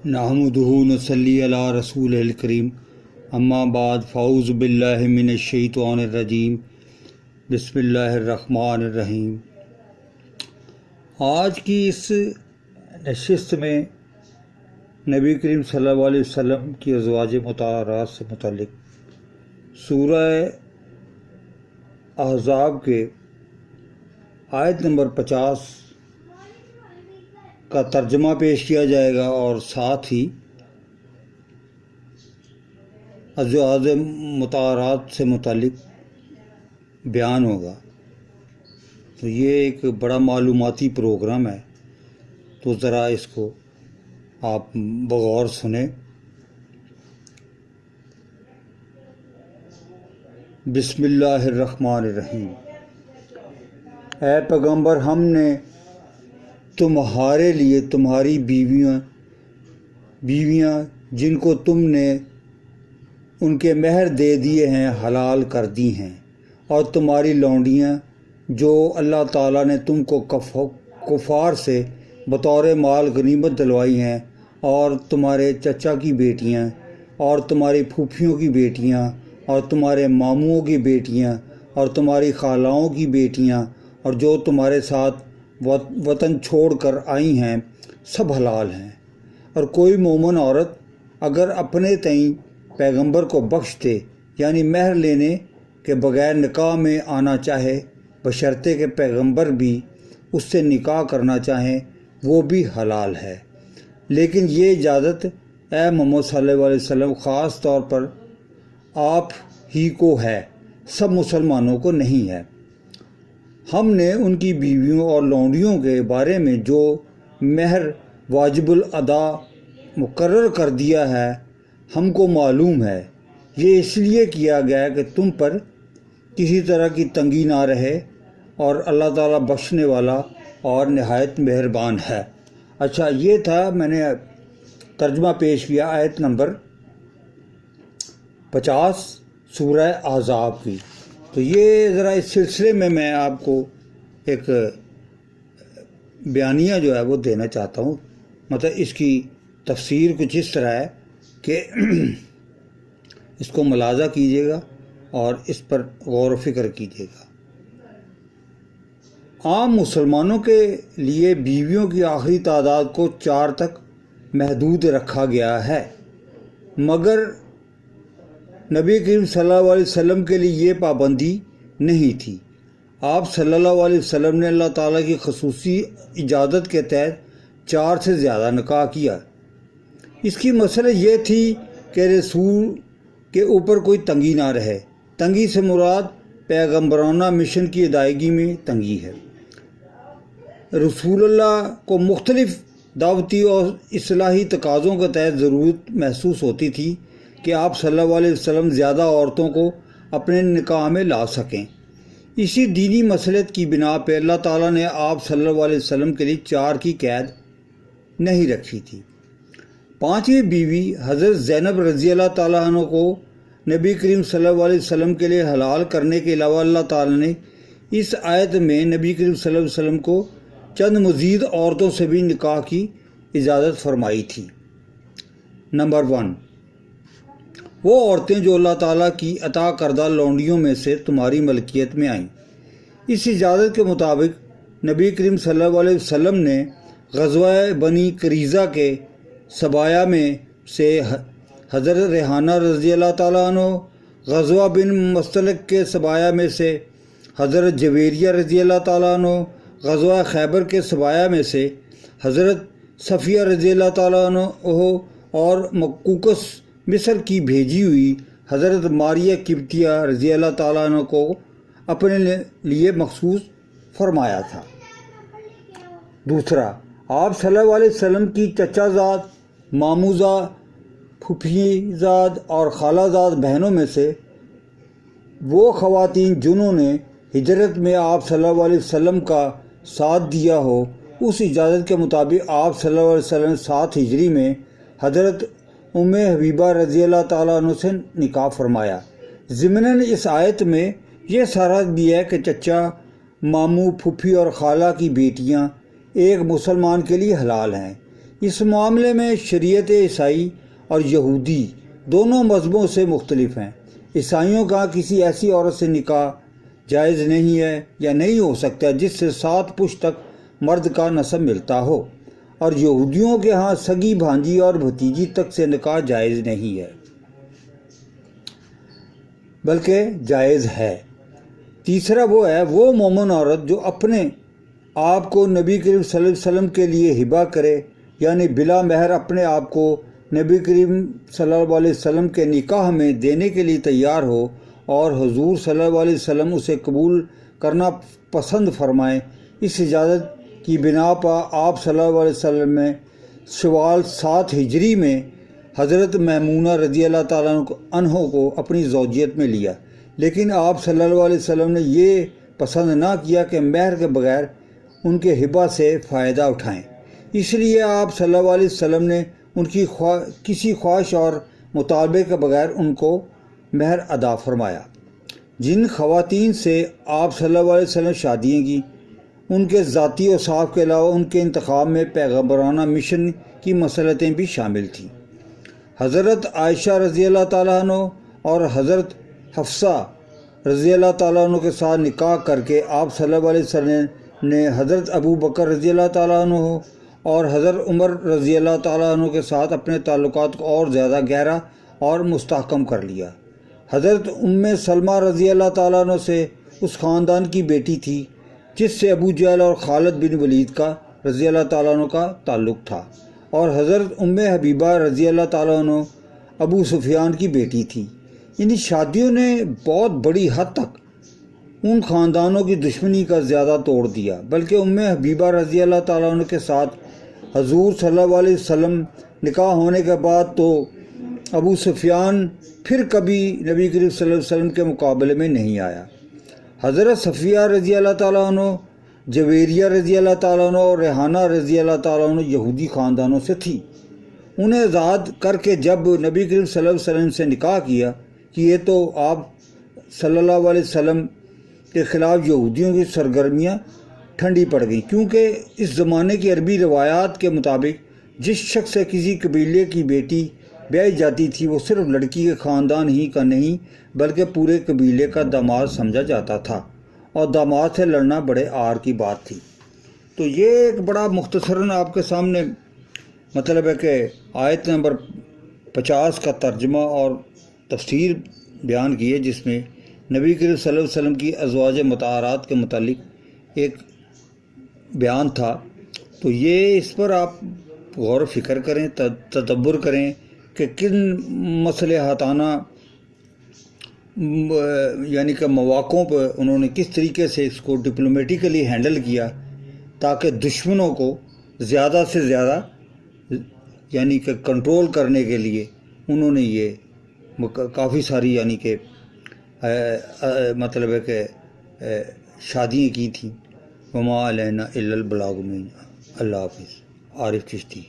نحمدہ نصلی علی رسول الکریم اما بعد فاعوذ باللہ من الشیطان الرجیم بسم اللہ الرحمن الرحیم۔ آج کی اس نشست میں نبی کریم صلی اللہ علیہ وسلم کی ازواج مطہرات سے متعلق سورہ احزاب کے آیت نمبر 50 کا ترجمہ پیش کیا جائے گا اور ساتھ ہی ازواج مطہرات سے متعلق بیان ہوگا۔ تو یہ ایک بڑا معلوماتی پروگرام ہے، تو ذرا اس کو آپ بغور سنیں۔ بسم اللہ الرحمن الرحیم۔ اے پیغمبر، ہم نے تمہارے لیے تمہاری بیویاں جن کو تم نے ان کے مہر دے دیے ہیں حلال کر دی ہیں، اور تمہاری لونڈیاں جو اللہ تعالیٰ نے تم کو کفار سے بطور مال غنیمت دلوائی ہیں، اور تمہارے چچا کی بیٹیاں اور تمہاری پھوپھیوں کی بیٹیاں اور تمہارے ماموں کی بیٹیاں اور تمہاری خالاؤں کی بیٹیاں اور جو تمہارے ساتھ وطن چھوڑ کر آئی ہیں، سب حلال ہیں۔ اور کوئی مومن عورت اگر اپنے تئیں پیغمبر کو بخش دے، یعنی مہر لینے کے بغیر نکاح میں آنا چاہے، بشرطے کہ پیغمبر بھی اس سے نکاح کرنا چاہیں، وہ بھی حلال ہے۔ لیکن یہ اجازت اے محمد صلی اللہ علیہ وسلم خاص طور پر آپ ہی کو ہے، سب مسلمانوں کو نہیں ہے۔ ہم نے ان کی بیویوں اور لونڈیوں کے بارے میں جو مہر واجب الادا مقرر کر دیا ہے ہم کو معلوم ہے۔ یہ اس لیے کیا گیا کہ تم پر کسی طرح کی تنگی نہ رہے، اور اللہ تعالیٰ بخشنے والا اور نہایت مہربان ہے۔ اچھا، یہ تھا میں نے ترجمہ پیش کیا آیت نمبر 50 سورہ احزاب کی۔ تو یہ ذرا اس سلسلے میں آپ کو ایک بیانیہ جو ہے وہ دینا چاہتا ہوں۔ مطلب اس کی تفسیر کچھ اس طرح ہے کہ اس کو ملاحظہ کیجیے گا اور اس پر غور و فکر کیجیے گا۔ عام مسلمانوں کے لیے بیویوں کی آخری تعداد کو 4 تک محدود رکھا گیا ہے، مگر نبی کریم صلی اللہ علیہ وسلم کے لیے یہ پابندی نہیں تھی۔ آپ صلی اللہ علیہ وسلم نے اللہ تعالیٰ کی خصوصی اجازت کے تحت 4 سے زیادہ نکاح کیا۔ اس کی مسئلہ یہ تھی کہ رسول کے اوپر کوئی تنگی نہ رہے۔ تنگی سے مراد پیغمبرانہ مشن کی ادائیگی میں تنگی ہے۔ رسول اللہ کو مختلف دعوتی اور اصلاحی تقاضوں کے تحت ضرورت محسوس ہوتی تھی کہ آپ صلی اللہ علیہ وسلم زیادہ عورتوں کو اپنے نکاح میں لا سکیں۔ اسی دینی مصلحت کی بنا پہ اللہ تعالیٰ نے آپ صلی اللہ علیہ وسلم کے لیے 4 کی قید نہیں رکھی تھی۔ 5ویں بیوی حضرت زینب رضی اللہ تعالیٰ عنہ کو نبی کریم صلی اللہ علیہ وسلم کے لیے حلال کرنے کے علاوہ اللہ تعالیٰ نے اس آیت میں نبی کریم صلی اللہ علیہ وسلم کو چند مزید عورتوں سے بھی نکاح کی اجازت فرمائی تھی۔ نمبر 1، وہ عورتیں جو اللہ تعالیٰ کی عطا کردہ لونڈیوں میں سے تمہاری ملکیت میں آئیں۔ اس اجازت کے مطابق نبی کریم صلی اللہ علیہ وسلم نے غزوہ بنی قریظہ کے سبایا میں سے حضرت ریحانہ رضی اللہ تعالیٰ عنہ، غزوہ بن مستلق کے سبایا میں سے حضرت جویریہ رضی اللہ تعالیٰ عنہ، غزوہ خیبر کے سبایا میں سے حضرت صفیہ رضی اللہ تعالیٰ عنہ اور مقوقس مصر کی بھیجی ہوئی حضرت ماریہ قبطیہ رضی اللہ تعالیٰ عنہ کو اپنے لیے مخصوص فرمایا تھا۔ دوسرا، آپ صلی اللہ علیہ وسلم کی چچا زاد، ماموں زاد، پھوپھی زاد اور خالہ زاد بہنوں میں سے وہ خواتین جنہوں نے ہجرت میں آپ صلی اللہ علیہ وسلم کا ساتھ دیا ہو، اس اجازت کے مطابق آپ صلی اللہ علیہ وسلم 7 ہجری میں حضرت ام حبیبہ رضی اللہ تعالیٰ عنہ سے نکاح فرمایا۔ ضمناً اس آیت میں یہ صراحت بھی ہے کہ چچا، ماموں، پھوپھی اور خالہ کی بیٹیاں ایک مسلمان کے لیے حلال ہیں، اس معاملے میں شریعت عیسائی اور یہودی دونوں مذہبوں سے مختلف ہیں۔ عیسائیوں کا کسی ایسی عورت سے نکاح جائز نہیں ہے یا نہیں ہو سکتا جس سے 7 پشت تک مرد کا نسب ملتا ہو، اور یہودیوں کے ہاں سگی بھانجی اور بھتیجی تک سے نکاح جائز نہیں ہے بلکہ جائز ہے۔ تیسرا وہ مومن عورت جو اپنے آپ کو نبی کریم صلی اللہ علیہ وسلم کے لیے ہبہ کرے، یعنی بلا مہر اپنے آپ کو نبی کریم صلی اللہ علیہ وسلم کے نکاح میں دینے کے لیے تیار ہو اور حضور صلی اللہ علیہ وسلم اسے قبول کرنا پسند فرمائیں۔ اس اجازت کی بنا پر آپ صلی اللہ علیہ وسلم نے شوال 7 ہجری میں حضرت میمونہ رضی اللہ تعالیٰ عنہ کو اپنی زوجیت میں لیا، لیکن آپ صلی اللہ علیہ وسلم نے یہ پسند نہ کیا کہ مہر کے بغیر ان کے ہبہ سے فائدہ اٹھائیں۔ اس لیے آپ صلی اللہ علیہ وسلم نے ان کی کسی خواہش اور مطالبے کے بغیر ان کو مہر ادا فرمایا۔ جن خواتین سے آپ صلی اللہ علیہ وسلم شادیاں کی، ان کے ذاتی اوصاف کے علاوہ ان کے انتخاب میں پیغمبرانہ مشن کی مصلحتیں بھی شامل تھیں۔ حضرت عائشہ رضی اللہ تعالیٰ عنہ اور حضرت حفصہ رضی اللہ تعالیٰ عنہ کے ساتھ نکاح کر کے آپ صلی اللہ علیہ وسلم نے حضرت ابو بکر رضی اللہ تعالیٰ عنہ اور حضرت عمر رضی اللہ تعالیٰ عنہ کے ساتھ اپنے تعلقات کو اور زیادہ گہرا اور مستحکم کر لیا۔ حضرت سلمہ رضی اللہ تعالیٰ عنہ سے اس خاندان کی بیٹی تھی جس سے ابو جہل اور خالد بن ولید کا رضی اللہ تعالیٰ عنہ کا تعلق تھا، اور حضرت حبیبہ رضی اللہ تعالیٰ عنہ ابو سفیان کی بیٹی تھی۔ ان شادیوں نے بہت بڑی حد تک ان خاندانوں کی دشمنی کا زیادہ توڑ دیا، بلکہ حبیبہ رضی اللہ تعالیٰ عنہ کے ساتھ حضور صلی اللہ علیہ وسلم نکاح ہونے کے بعد تو ابو سفیان پھر کبھی نبی کریم صلی اللہ علیہ وسلم کے مقابلے میں نہیں آیا۔ حضرت صفیہ رضی اللہ تعالیٰ عنہ، جویریہ رضی اللہ تعالیٰ عنہ اور ریحانہ رضی اللہ تعالیٰ عنہ یہودی خاندانوں سے تھی۔ انہیں آزاد کر کے جب نبی کریم صلی اللہ علیہ وسلم سے نکاح کیا کہ یہ تو آپ صلی اللہ علیہ وسلم کے خلاف یہودیوں کی سرگرمیاں ٹھنڈی پڑ گئیں، کیونکہ اس زمانے کی عربی روایات کے مطابق جس شخص سے کسی قبیلے کی بیٹی بیائی جاتی تھی وہ صرف لڑکی کے خاندان ہی کا نہیں بلکہ پورے قبیلے کا داماد سمجھا جاتا تھا، اور داماد سے لڑنا بڑے عار کی بات تھی۔ تو یہ ایک بڑا مختصراً آپ کے سامنے مطلب ہے کہ آیت نمبر 50 کا ترجمہ اور تفسیر بیان کی ہے، جس میں نبی کریم صلی اللہ علیہ وسلم کی ازواج مطہرات کے متعلق ایک بیان تھا۔ تو یہ اس پر آپ غور و فکر کریں، تدبر کریں کہ کن مصلحتانہ یعنی کہ مواقعوں پہ انہوں نے کس طریقے سے اس کو ڈپلومیٹیکلی ہینڈل کیا تاکہ دشمنوں کو زیادہ سے زیادہ یعنی کہ کنٹرول کرنے کے لیے انہوں نے یہ کافی ساری یعنی کہ مطلب ہے کہ شادیاں کی تھیں۔ وما علینا الا البلاغ المبین۔ اللہ حافظ۔ عارف چشتی۔